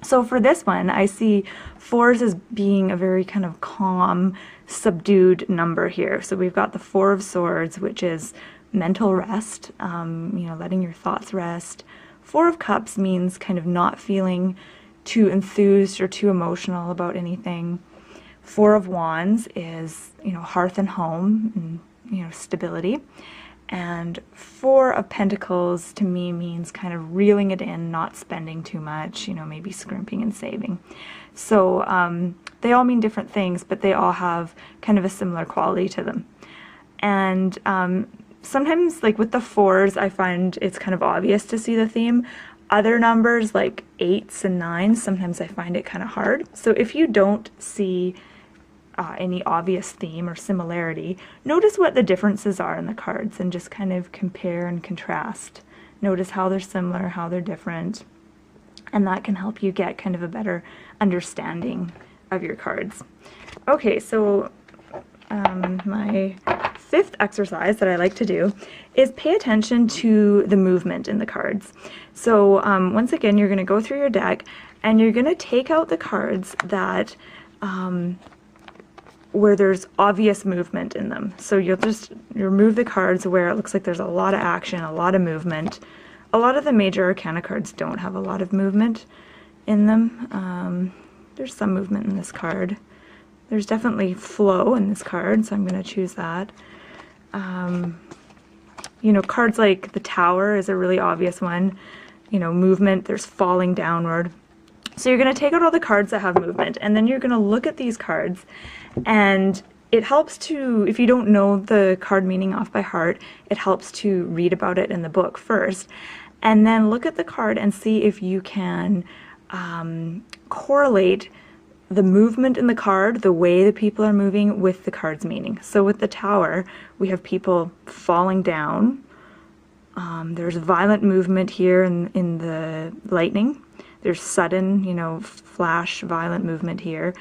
So for this one, I see fours as being a very kind of calm, subdued number here. So we've got the Four of Swords, which is mental rest, letting your thoughts rest. Four of Cups means kind of not feeling too enthused or too emotional about anything. Four of Wands is, hearth and home and, stability. And Four of Pentacles to me means kind of reeling it in, not spending too much, maybe scrimping and saving. So they all mean different things, but they all have kind of a similar quality to them. And sometimes, like with the fours, I find it's kind of obvious to see the theme. Other numbers like 8s and 9s, sometimes I find it kind of hard. So if you don't see any obvious theme or similarity, notice what the differences are in the cards and just kind of compare and contrast. Notice how they're similar, how they're different, and that can help you get kind of a better understanding of your cards. Okay, so my fifth exercise that I like to do is pay attention to the movement in the cards. So once again, you're going to go through your deck and you're going to take out the cards that where there's obvious movement in them. So you'll just remove the cards where it looks like there's a lot of action, a lot of movement. A lot of the major arcana cards don't have a lot of movement in them. There's some movement in this card. There's definitely flow in this card, so I'm going to choose that. Cards like the Tower is a really obvious one. Movement, there's falling downward. So you're going to take out all the cards that have movement, and then you're going to look at these cards, and it helps to, if you don't know the card meaning off by heart, it helps to read about it in the book first, and then look at the card and see if you can correlate the movement in the card, the way the people are moving, with the card's meaning. So with the Tower, we have people falling down. There's violent movement here in the lightning. There's sudden, flash, violent movement here.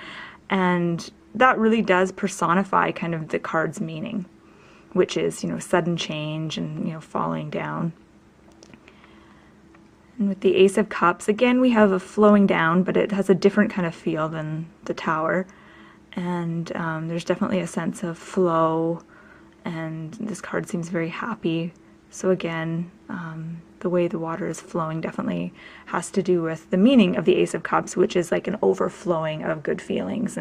And that really does personify kind of the card's meaning, which is, sudden change and, falling down. And with the Ace of Cups, again, we have a flowing down, but it has a different kind of feel than the Tower. And there's definitely a sense of flow, and this card seems very happy. So again, the way the water is flowing definitely has to do with the meaning of the Ace of Cups, which is like an overflowing of good feelings.